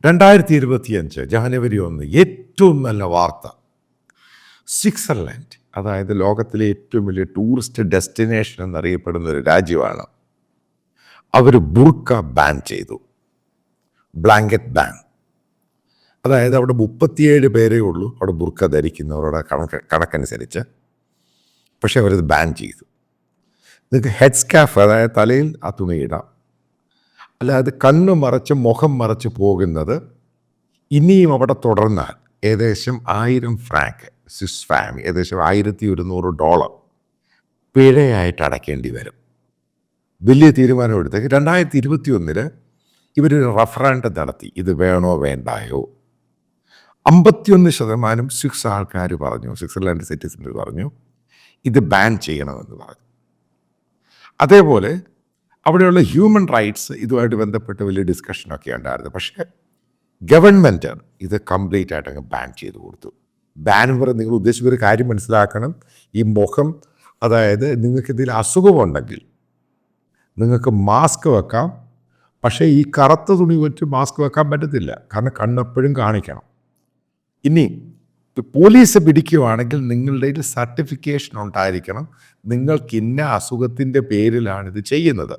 2025 ജാനുവരി 1 ഏറ്റവും നല്ല വാർത്ത. സ്വിറ്റ്സർലൻഡ്, അതായത് ലോകത്തിലെ ഏറ്റവും വലിയ ടൂറിസ്റ്റ് ഡെസ്റ്റിനേഷൻ എന്നറിയപ്പെടുന്ന ഒരു രാജ്യമാണ്. അവർ ബുർക്ക ബാൻ ചെയ്തു, ബ്ലാങ്കറ്റ് ബാൻ. അതായത് അവിടെ 37 പേരേ ഉള്ളൂ അവിടെ ബുർക്ക ധരിക്കുന്നവരുടെ കണക്കനുസരിച്ച്. പക്ഷെ അവരത് ബാൻ ചെയ്തു. നിങ്ങൾക്ക് ഹെഡ് സ്കാഫ്, അതായത് തലയിൽ ആ തുണിയിടാം, അല്ലാതെ കണ്ണ് മറച്ച് മുഖം മറച്ച് പോകുന്നത് ഇനിയും അവിടെ തുടർന്നാൽ ഏകദേശം 1000 ഫ്രാങ്ക്, സ്വിസ് ഫാമി, ഏകദേശം $1100 പിഴയായിട്ട് അടയ്ക്കേണ്ടി വരും. വലിയ തീരുമാനമെടുത്ത് 2021 ഇവരൊരു റഫറൻഡം നടത്തി, ഇത് വേണോ വേണ്ടായോ. 51% സ്വിസ് ആൾക്കാർ പറഞ്ഞു, സ്വിറ്റ്സർലാൻഡ് സിറ്റിസൺസ് പറഞ്ഞു ഇത് ബാൻ ചെയ്യണമെന്ന് പറഞ്ഞു. അതേപോലെ അവിടെയുള്ള ഹ്യൂമൻ റൈറ്റ്സ് ഇതുമായിട്ട് ബന്ധപ്പെട്ട് വലിയ ഡിസ്കഷനൊക്കെ ഉണ്ടായിരുന്നു. പക്ഷേ ഗവൺമെൻറ് ഇത് കംപ്ലീറ്റ് ആയിട്ട് അങ്ങ് ബാൻ ചെയ്ത് കൊടുത്തു. ബാൻ പറഞ്ഞ് നിങ്ങൾ ഉദ്ദേശിച്ചൊരു കാര്യം മനസ്സിലാക്കണം. ഈ മുഖം, അതായത് നിങ്ങൾക്ക് എന്തെങ്കിലും അസുഖമുണ്ടെങ്കിൽ നിങ്ങൾക്ക് മാസ്ക് വെക്കാം, പക്ഷേ ഈ കറുത്ത തുണി വെച്ച് മാസ്ക് വെക്കാൻ പറ്റത്തില്ല, കാരണം കണ്ണെപ്പോഴും കാണിക്കണം. ഇനി പോലീസ് പിടിക്കുകയാണെങ്കിൽ നിങ്ങളുടെ സർട്ടിഫിക്കേഷൻ ഉണ്ടായിരിക്കണം, നിങ്ങൾക്ക് ഇന്ന അസുഖത്തിൻ്റെ പേരിലാണിത് ചെയ്യുന്നത്.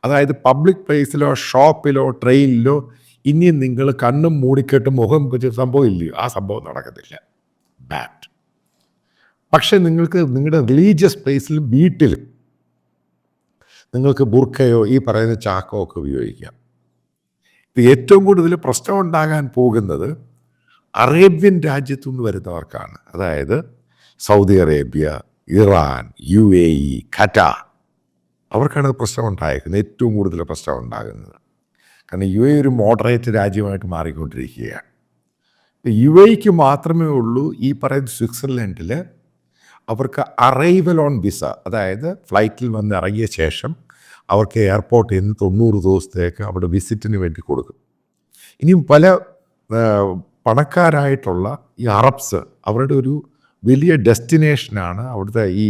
അതായത് പബ്ലിക് പ്ലേസിലോ ഷോപ്പിലോ ട്രെയിനിലോ ഇനി നിങ്ങൾ കണ്ണും മൂടിക്കെട്ട് മുഖം വെച്ച് സംഭവം ഇല്ലയോ, ആ സംഭവം നടക്കത്തില്ല, ബാഡ്. പക്ഷെ നിങ്ങൾക്ക് നിങ്ങളുടെ റിലീജിയസ് പ്ലേസിലും വീട്ടിലും നിങ്ങൾക്ക് ബുർക്കയോ ഈ പറയുന്ന ചാക്കോ ഒക്കെ ഉപയോഗിക്കാം. ഇത് ഏറ്റവും കൂടുതൽ പ്രശ്നം ഉണ്ടാകാൻ പോകുന്നത് അറേബ്യൻ രാജ്യത്തു നിന്ന് വരുന്നവർക്കാണ്. അതായത് സൗദി അറേബ്യ, ഇറാൻ, UAE, ഖറ്റാർ, അവർക്കാണ് പ്രശ്നം ഉണ്ടായിരിക്കുന്നത്, ഏറ്റവും കൂടുതൽ പ്രശ്നം ഉണ്ടാകുന്നത്. കാരണം UAE ഒരു മോഡറേറ്റ് രാജ്യമായിട്ട് മാറിക്കൊണ്ടിരിക്കുകയാണ്. UAEക്ക് മാത്രമേ ഉള്ളൂ ഈ പറയുന്ന സ്വിറ്റ്സർലൻഡിൽ അവർക്ക് അറൈവൽ ഓൺ വിസ, അതായത് ഫ്ലൈറ്റിൽ വന്ന് ഇറങ്ങിയ ശേഷം അവർക്ക് എയർപോർട്ടിൽ നിന്ന് 90 ദിവസത്തേക്ക് അവിടെ വിസിറ്റിന് വേണ്ടി കൊടുക്കും. ഇനിയും പല പണക്കാരായിട്ടുള്ള ഈ അറബ്സ് അവരുടെ ഒരു വലിയ ഡെസ്റ്റിനേഷനാണ്, അവിടുത്തെ ഈ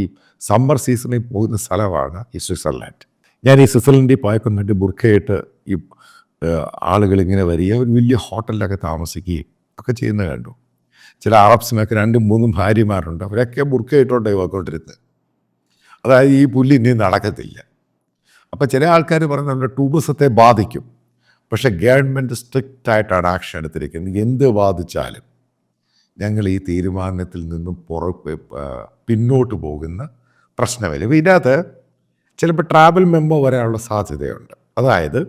സമ്മർ സീസണിൽ പോകുന്ന സ്ഥലമാണ് ഈ സ്വിറ്റ്സർലാൻഡ്. ഞാൻ ഈ സ്വിറ്റ്സർലൻഡിൽ പോയപ്പോൾ കണ്ട് ബുർക്കയിട്ട് ഈ ആളുകളിങ്ങനെ വരിക, ഒരു വലിയ ഹോട്ടലിലൊക്കെ താമസിക്കുകയും ഒക്കെ ചെയ്യുന്നത് കണ്ടു. ചില അറബ്സിനൊക്കെ 2-3 ഭാര്യമാരുണ്ട്, അവരൊക്കെ ബുർക്കയിട്ടോണ്ടേ പോയിക്കൊണ്ടിരുന്നത്. അതായത് ഈ പുല്ല് ഇനി നടക്കത്തില്ല. അപ്പോൾ ചില ആൾക്കാർ പറയുന്നത് ടൂറിസത്തെ ബാധിക്കും, പക്ഷേ ഗവൺമെൻറ് സ്ട്രിക്റ്റായിട്ടാണ് ആക്ഷൻ എടുത്തിരിക്കുന്നത്. എന്ത് ബാധിച്ചാലും ഞങ്ങൾ ഈ തീരുമാനത്തിൽ നിന്നും പിന്നോട്ട് പോകുന്ന പ്രശ്നമില്ല. അപ്പോൾ ഇതിനകത്ത് ചിലപ്പോൾ ട്രാവൽ മെമ്മോ വരാനുള്ള സാധ്യതയുണ്ട്. അതായത്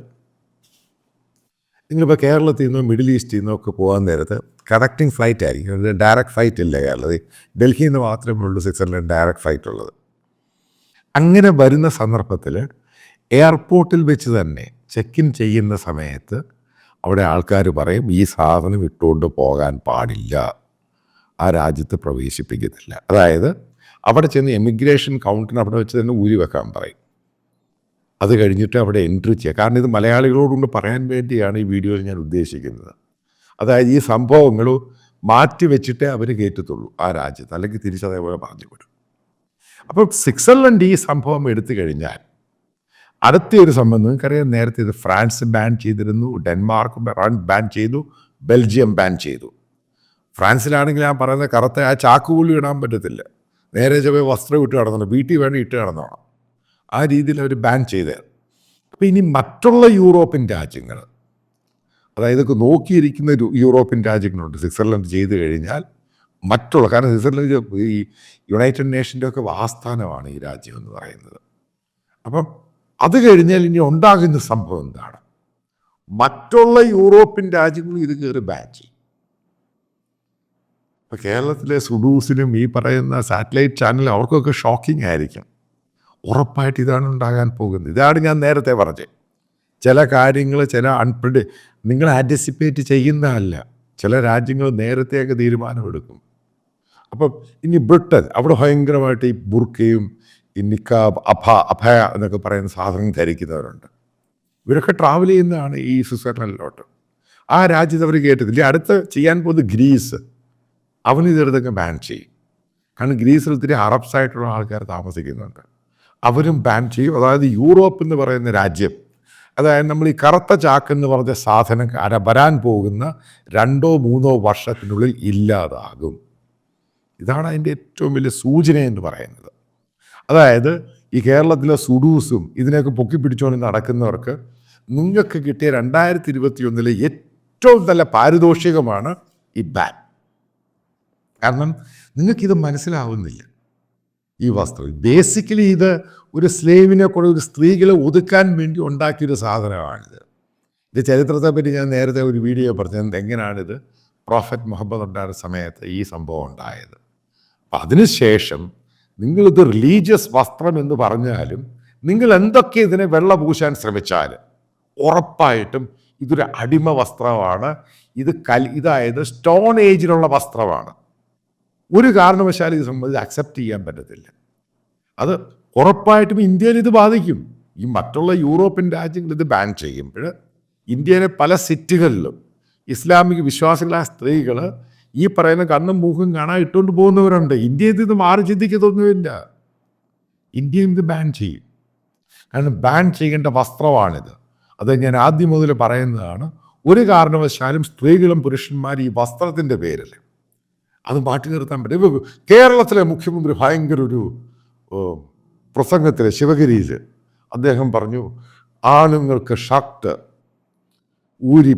നിങ്ങളിപ്പോൾ കേരളത്തിൽ നിന്നോ മിഡിൽ ഈസ്റ്റിൽ നിന്നോ ഒക്കെ പോകാൻ നേരത്ത് കണക്റ്റിംഗ് ഫ്ലൈറ്റ് ആയിരിക്കും, ഡയറക്റ്റ് ഫ്ലൈറ്റ് ഇല്ല കേരളത്തിൽ. ഡൽഹിയിൽ നിന്ന് മാത്രമേ ഉള്ളൂ സ്വിറ്റ്സർലൻഡ് ഡയറക്റ്റ് ഫ്ലൈറ്റ് ഉള്ളത്. അങ്ങനെ വരുന്ന സന്ദർഭത്തിൽ എയർപോർട്ടിൽ വെച്ച് തന്നെ ചെക്ക് ഇൻ ചെയ്യുന്ന സമയത്ത് അവിടെ ആൾക്കാർ പറയും ഈ സാധനം ഇട്ടുകൊണ്ട് പോകാൻ പാടില്ല, ആ രാജ്യത്ത് പ്രവേശിപ്പിക്കത്തില്ല. അതായത് അവിടെ ചെന്ന് എമിഗ്രേഷൻ കൗണ്ടറിന് അവിടെ വെച്ച് തന്നെ ഊരി വെക്കാൻ പറയും. അത് കഴിഞ്ഞിട്ട് അവിടെ എൻട്രി ചെയ്യുക. കാരണം ഇത് മലയാളികളോടുകൊണ്ട് പറയാൻ വേണ്ടിയാണ് ഈ വീഡിയോയിൽ ഞാൻ ഉദ്ദേശിക്കുന്നത്. അതായത് ഈ സംഭവങ്ങൾ മാറ്റി വെച്ചിട്ടേ അവർ കയറ്റത്തുള്ളൂ ആ രാജ്യത്ത്, അല്ലെങ്കിൽ തിരിച്ചതേപോലെ പറഞ്ഞു വിടും. അപ്പോൾ സ്വിറ്റ്സർലൻഡ് ഈ സംഭവം എടുത്തു കഴിഞ്ഞാൽ അടുത്തൊരു സംഭവം നിങ്ങൾക്കറിയാം, നേരത്തെ ഇത് ഫ്രാൻസ് ബാൻ ചെയ്തിരുന്നു, ഡെൻമാർക്ക് ബാൻ ചെയ്തു, ബെൽജിയം ബാൻ ചെയ്തു. ഫ്രാൻസിലാണെങ്കിൽ ഞാൻ പറയുന്നത് കറുത്ത ആ ചാക്കുപോലും ഇടാൻ പറ്റത്തില്ല, നേരെ ചൊവ്വേ വസ്ത്രം ഇട്ട് നടന്നോണം, വീട്ടിൽ വേണം ഇട്ട് നടന്നോണം, ആ രീതിയിൽ അവർ ബാൻ ചെയ്തത്. അപ്പോൾ ഇനി മറ്റുള്ള യൂറോപ്യൻ രാജ്യങ്ങൾ, അതായത് ഇതൊക്കെ നോക്കിയിരിക്കുന്ന യൂറോപ്യൻ രാജ്യങ്ങളുണ്ട്. സ്വിറ്റ്സർലൻഡ് ചെയ്ത് കഴിഞ്ഞാൽ മറ്റുള്ള, കാരണം സ്വിറ്റ്സർലൻഡ് ഈ യുണൈറ്റഡ് നേഷൻ്റെ ഒക്കെ ആസ്ഥാനമാണ് ഈ രാജ്യം എന്ന് പറയുന്നത്. അപ്പം അത് കഴിഞ്ഞാൽ ഇനി ഉണ്ടാകുന്ന സംഭവം എന്താണ്, മറ്റുള്ള യൂറോപ്യൻ രാജ്യങ്ങൾ ഇത് കയറി ബാൻ ചെയ്യും. ഇപ്പോൾ കേരളത്തിലെ സുഡൂസിനും ഈ പറയുന്ന സാറ്റലൈറ്റ് ചാനൽ അവർക്കൊക്കെ ഷോക്കിംഗ് ആയിരിക്കും. ഉറപ്പായിട്ട് ഇതാണ് ഉണ്ടാകാൻ പോകുന്നത്. ഇതാണ് ഞാൻ നേരത്തെ പറഞ്ഞത്, ചില കാര്യങ്ങൾ നിങ്ങൾ ആൻറ്റിസിപ്പേറ്റ് ചെയ്യുന്നതല്ല, ചില രാജ്യങ്ങൾ നേരത്തെയൊക്കെ തീരുമാനമെടുക്കും. അപ്പം ഇനി ബ്രിട്ടൻ, അവിടെ ഭയങ്കരമായിട്ട് ഈ ബുർക്കയും ഈ നിക്കാബ്, അഭയ എന്നൊക്കെ പറയുന്ന സാധനം ധരിക്കുന്നവരുണ്ട്. ഇവരൊക്കെ ട്രാവൽ ചെയ്യുന്നതാണ് ഈ സ്വിറ്റ്സർലൻഡിലോട്ട്. ആ രാജ്യത്ത് അവർ കേട്ടതില്ല. അടുത്ത് ചെയ്യാൻ പോകുന്നത് ഗ്രീസ്, അവനിതെടുത്തൊക്കെ ബാൻ ചെയ്യും. കാരണം ഗ്രീസിൽ ഒത്തിരി അറബ്സായിട്ടുള്ള ആൾക്കാർ താമസിക്കുന്നുണ്ട്, അവരും ബാൻ ചെയ്യും. അതായത് യൂറോപ്പ് എന്ന് പറയുന്ന രാജ്യം അതായത് നമ്മൾ ഈ കറുത്ത ചാക്ക് എന്ന് പറഞ്ഞ സാധനം വരാൻ പോകുന്ന 2-3 വർഷത്തിനുള്ളിൽ ഇല്ലാതാകും. ഇതാണ് അതിൻ്റെ ഏറ്റവും വലിയ സൂചന എന്ന് പറയുന്നത്. അതായത് ഈ കേരളത്തിലെ സുഡൂസും ഇതിനെയൊക്കെ പൊക്കി പിടിച്ചുകൊണ്ട് നടക്കുന്നവർക്ക് നിങ്ങൾക്ക് കിട്ടിയ 2021 ഏറ്റവും നല്ല പാരിതോഷികമാണ് ഈ ബാൻ. കാരണം നിങ്ങൾക്കിത് മനസ്സിലാവുന്നില്ല. ഈ വസ്ത്രം ബേസിക്കലി ഇത് ഒരു സ്ലേവിനെ കൊണ്ട് ഒരു സ്ത്രീകളെ ഒതുക്കാൻ വേണ്ടി ഉണ്ടാക്കിയൊരു സാധനമാണിത്. ഇത് ചരിത്രത്തെപ്പറ്റി ഞാൻ നേരത്തെ ഒരു വീഡിയോ പറഞ്ഞത് എങ്ങനെയാണിത് പ്രോഫറ്റ് മുഹമ്മദ് ഉണ്ടായിരുന്ന സമയത്ത് ഈ സംഭവം ഉണ്ടായത്. അപ്പം അതിനുശേഷം നിങ്ങളിത് റിലീജിയസ് വസ്ത്രം എന്ന് പറഞ്ഞാലും നിങ്ങൾ എന്തൊക്കെ ഇതിനെ വെള്ള പൂശാൻ ശ്രമിച്ചാൽ ഉറപ്പായിട്ടും ഇതൊരു അടിമ വസ്ത്രമാണ്. ഇതായത് സ്റ്റോൺ ഏജിലുള്ള വസ്ത്രമാണ്. ഒരു കാരണവശാലും ഇത് സംബന്ധിച്ച് അക്സെപ്റ്റ് ചെയ്യാൻ പറ്റത്തില്ല. അത് ഉറപ്പായിട്ടും ഇന്ത്യയിൽ ഇത് ബാധിക്കും. ഈ മറ്റുള്ള യൂറോപ്യൻ രാജ്യങ്ങൾ ഇത് ബാൻ ചെയ്യുമ്പോൾ ഇന്ത്യയിലെ പല സിറ്റികളിലും ഇസ്ലാമിക വിശ്വാസികളായ സ്ത്രീകൾ ഈ പറയുന്ന കണ്ണും മൂക്കും കാണാൻ ഇട്ടുകൊണ്ട് പോകുന്നവരുണ്ട്. ഇന്ത്യയിൽ ഇത് മാറി ചിന്തിക്കത്തൊന്നുമില്ല. ഇന്ത്യയിൽ ഇത് ബാൻ ചെയ്യും. കാരണം ബാൻ ചെയ്യേണ്ട വസ്ത്രമാണിത്. അത് ഞാൻ ആദ്യം മുതൽ പറയുന്നതാണ്. ഒരു കാരണവശാലും സ്ത്രീകളും പുരുഷന്മാരും ഈ വസ്ത്രത്തിൻ്റെ പേരിൽ അത് മാറ്റി നിർത്താൻ പറ്റും. കേരളത്തിലെ മുഖ്യമന്ത്രി ഭയങ്കര ഒരു പ്രസംഗത്തിൽ ശിവഗിരിയിൽ അദ്ദേഹം പറഞ്ഞു, ആണുങ്ങൾക്ക് ഷർട്ട് ഊരി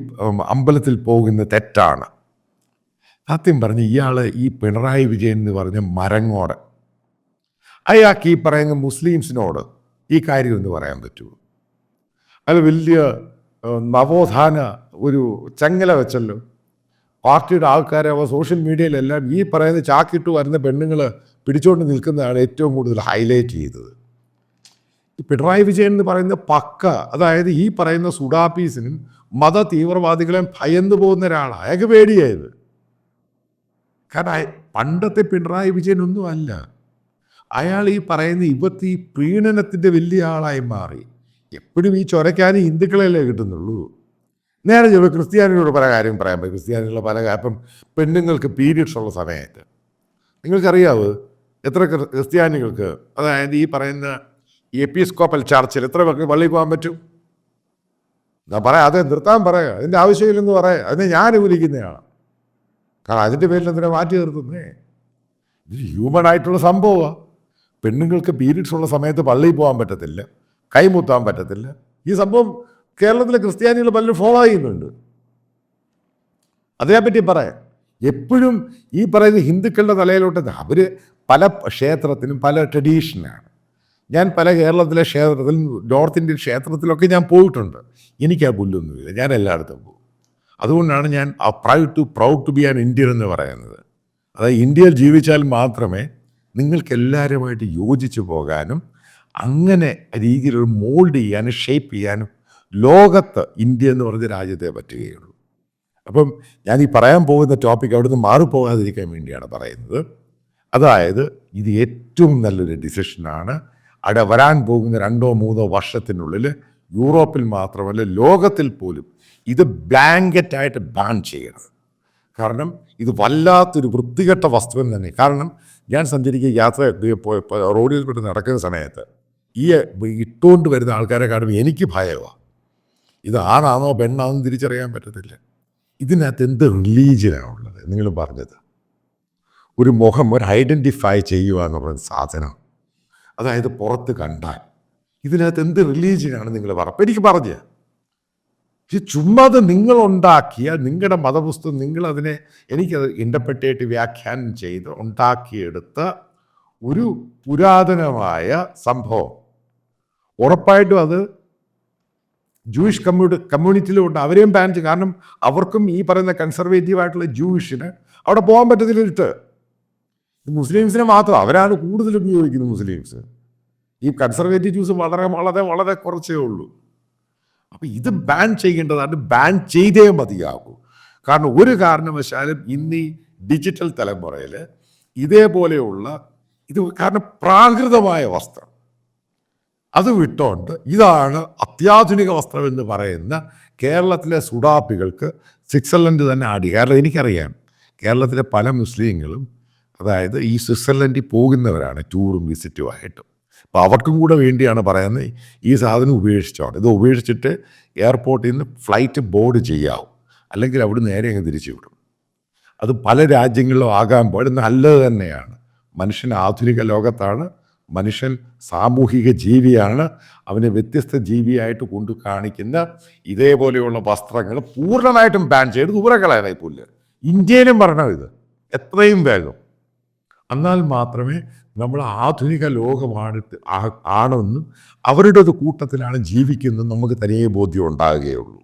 അമ്പലത്തിൽ പോകുന്ന തെറ്റാണ്. സത്യം പറഞ്ഞ് ഇയാൾ ഈ പിണറായി വിജയൻ എന്ന് പറഞ്ഞ മരങ്ങോട് അയാൾക്ക് ഈ പറയുന്ന മുസ്ലിംസിനോട് ഈ കാര്യം എന്ന് പറയാൻ പറ്റുമോ? അത് വലിയ നവോത്ഥാന ഒരു ചങ്ങല വെച്ചല്ലോ. പാർട്ടിയുടെ ആൾക്കാരെ സോഷ്യൽ മീഡിയയിലെല്ലാം ഈ പറയുന്ന ചാക്കിട്ട് വരുന്ന പെണ്ണുങ്ങൾ പിടിച്ചുകൊണ്ട് നിൽക്കുന്നതാണ് ഏറ്റവും കൂടുതൽ ഹൈലൈറ്റ് ചെയ്തത്. ഈ പിണറായി വിജയൻ എന്ന് പറയുന്ന പക്ക, അതായത് ഈ പറയുന്ന സുഡാപ്പീസിനും മത തീവ്രവാദികളെയും ഭയന്നു പോകുന്ന ഒരാളാണ്. അയാൾക്ക് പേടിയായത്. കാരണം പണ്ടത്തെ പിണറായി വിജയനൊന്നും അല്ല. അയാൾ ഈ പറയുന്ന ഈ പ്രീണനത്തിൻ്റെ വലിയ ആളായി മാറി. എപ്പോഴും ഈ ചൊരയ്ക്കാനും ഹിന്ദുക്കളെയല്ലേ കിട്ടുന്നുള്ളൂ. നേരെ ചെറുപ്പം ക്രിസ്ത്യാനികളോട് പല കാര്യം പറയാൻ പറ്റും. ക്രിസ്ത്യാനികളുടെ പല ഇപ്പം പെണ്ണുങ്ങൾക്ക് പീരിയഡ്സ് ഉള്ള സമയത്ത് നിങ്ങൾക്കറിയാവ് എത്ര ക്രിസ്ത്യാനികൾക്ക്, അതായത് ഈ പറയുന്ന എപ്പിസ്കോപ്പൽ ചർച്ചിൽ എത്ര പേർക്ക് പള്ളിയിൽ പോകാൻ പറ്റും? ഞാൻ പറയാം, അതെ നിർത്താൻ പറയാം, അതിൻ്റെ ആവശ്യമില്ലെന്ന് പറയാം. അതിനെ ഞാൻ വിളിക്കുന്നതാണ്. കാരണം അതിൻ്റെ പേരിൽ എന്തിനാ മാറ്റി നിർത്തുന്നേ? ഇത് ഹ്യൂമൺ ആയിട്ടുള്ള സംഭവമാണ്. പെണ്ണുങ്ങൾക്ക് പീരിയഡ്സ് ഉള്ള സമയത്ത് പള്ളിയിൽ പോകാൻ പറ്റത്തില്ല, കൈമുത്താൻ പറ്റത്തില്ല. ഈ സംഭവം കേരളത്തിലെ ക്രിസ്ത്യാനികൾ പലരും ഫോളോ ചെയ്യുന്നുണ്ട്. അതിനെപ്പറ്റി പറയാം. എപ്പോഴും ഈ പറയുന്ന ഹിന്ദുക്കളുടെ തലയിലോട്ട് അവർ പല ക്ഷേത്രത്തിനും പല ട്രഡീഷനാണ്. ഞാൻ പല കേരളത്തിലെ ക്ഷേത്രത്തിൽ, നോർത്ത് ഇന്ത്യൻ ക്ഷേത്രത്തിലൊക്കെ ഞാൻ പോയിട്ടുണ്ട്. എനിക്ക് ആ പുല്ലൊന്നുമില്ല, ഞാൻ എല്ലായിടത്തും പോകും. അതുകൊണ്ടാണ് ഞാൻ proud to be an Indian എന്ന് പറയുന്നത്. അതായത് ഇന്ത്യയിൽ ജീവിച്ചാൽ മാത്രമേ നിങ്ങൾക്കെല്ലാവരുമായിട്ട് യോജിച്ച് പോകാനും അങ്ങനെ രീതിയിലൊരു മോൾഡ് ചെയ്യാനും ഷേപ്പ് ചെയ്യാനും ലോകത്ത് ഇന്ത്യ എന്ന് പറഞ്ഞ രാജ്യത്തെ പറ്റുകയുള്ളൂ. അപ്പം ഞാൻ ഈ പറയാൻ പോകുന്ന ടോപ്പിക് അവിടുന്ന് മാറിപ്പോകാതിരിക്കാൻ വേണ്ടിയാണ് പറയുന്നത്. അതായത് ഇത് ഏറ്റവും നല്ലൊരു ഡിസിഷനാണ്. അവിടെ വരാൻ പോകുന്ന 2-3 വർഷത്തിനുള്ളിൽ യൂറോപ്പിൽ മാത്രമല്ല ലോകത്തിൽ പോലും ഇത് ബ്ലാങ്കറ്റായിട്ട് ബാൻ ചെയ്യണം. കാരണം ഇത് വല്ലാത്തൊരു വൃത്തികെട്ട വസ്തുവിന് തന്നെ. കാരണം ഞാൻ സഞ്ചരിക്കുക യാത്ര റോഡിൽ കൂടെ നടക്കുന്ന സമയത്ത് ഈ ഇട്ടുകൊണ്ട് വരുന്ന ആൾക്കാരെ കാണുമ്പോൾ എനിക്ക് ഭയമാണ്. ഇത് ആണാണോ പെണ്ണാണെന്ന് തിരിച്ചറിയാൻ പറ്റത്തില്ല. ഇതിനകത്ത് എന്ത് റിലീജിയനാണുള്ളത്? നിങ്ങൾ പറഞ്ഞത് ഒരു മുഖം, ഒരു ഐഡൻറ്റിഫൈ ചെയ്യുക എന്ന് പറയുന്ന സാധനം, അതായത് പുറത്ത് കണ്ടാൽ ഇതിനകത്ത് എന്ത് റിലീജിയനാണ് നിങ്ങൾ അപ്പം എനിക്ക് പറഞ്ഞത്? പക്ഷെ ചുമ്മാതെ നിങ്ങളുണ്ടാക്കിയ നിങ്ങളുടെ മതപുസ്തകം, നിങ്ങളതിനെ എനിക്കത് ഇൻ്റർപ്രിറ്റേറ്റ് വ്യാഖ്യാനം ചെയ്ത് ഉണ്ടാക്കിയെടുത്ത ഒരു പുരാതനമായ സംഭവം. ഉറപ്പായിട്ടും അത് ജൂയിഷ് കമ്മ്യൂണിറ്റിയിലുണ്ട്. അവരെയും ബാൻ ചെയ്യും. കാരണം അവർക്കും ഈ പറയുന്ന കൺസർവേറ്റീവായിട്ടുള്ള ജൂയിഷിന് അവിടെ പോകാൻ പറ്റത്തില്ലിട്ട്. മുസ്ലിംസിനെ മാത്രം അവരാണ് കൂടുതൽ ഉപയോഗിക്കുന്നത്. മുസ്ലിംസ് ഈ കൺസർവേറ്റീവ് ജ്യൂസ് വളരെ വളരെ വളരെ കുറച്ചേ ഉള്ളൂ. അപ്പം ഇത് ബാൻ ചെയ്യേണ്ടതാണ്. ബാൻ ചെയ്തേ മതിയാകൂ. കാരണം ഒരു കാരണവശാലും ഇന്ന് ഈ ഡിജിറ്റൽ തലമുറയിൽ ഇതേപോലെയുള്ള ഇത്, കാരണം പ്രാകൃതമായ വസ്ത്രം അത് വിട്ടോണ്ട് ഇതാണ് അത്യാധുനിക വസ്ത്രം എന്ന് പറയുന്ന കേരളത്തിലെ സുഡാപ്പികൾക്ക് സ്വിറ്റ്സർലൻഡ് തന്നെ ആടി. കാരണം എനിക്കറിയാം കേരളത്തിലെ പല മുസ്ലിങ്ങളും അതായത് ഈ സ്വിറ്റ്സർലൻഡിൽ പോകുന്നവരാണ് ടൂറും വിസിറ്റുമായിട്ടും. അപ്പോൾ അവർക്കും കൂടെ വേണ്ടിയാണ് പറയുന്നത് ഈ സാധനം ഉപേക്ഷിച്ചോണം. ഇത് ഉപേക്ഷിച്ചിട്ട് എയർപോർട്ടിൽ നിന്ന് ഫ്ലൈറ്റ് ബോർഡ് ചെയ്യാവും, അല്ലെങ്കിൽ അവിടെ നേരെ അങ്ങ് തിരിച്ചു വിടും. അത് പല രാജ്യങ്ങളിലും ആകാൻ പാടും നല്ലത് തന്നെയാണ്. മനുഷ്യൻ ആധുനിക ലോകത്താണ്, മനുഷ്യൻ സാമൂഹിക ജീവിയാണ്. അവനെ വ്യത്യസ്ത ജീവിയായിട്ട് കൊണ്ട് കാണിക്കുന്ന ഇതേപോലെയുള്ള വസ്ത്രങ്ങൾ പൂർണ്ണമായിട്ടും ബാൻ ചെയ്ത് ദൂരകളായി പുല്ല്. ഇന്ത്യയിലും പറഞ്ഞത് ഇത് എത്രയും വേഗം. എന്നാൽ മാത്രമേ നമ്മൾ ആധുനിക ലോകമാണ് ആണെന്നും അവരുടെ ഒരു കൂട്ടത്തിലാണ് ജീവിക്കുന്നത് നമുക്ക് തനിയെ ബോധ്യം ഉണ്ടാകുകയുള്ളൂ.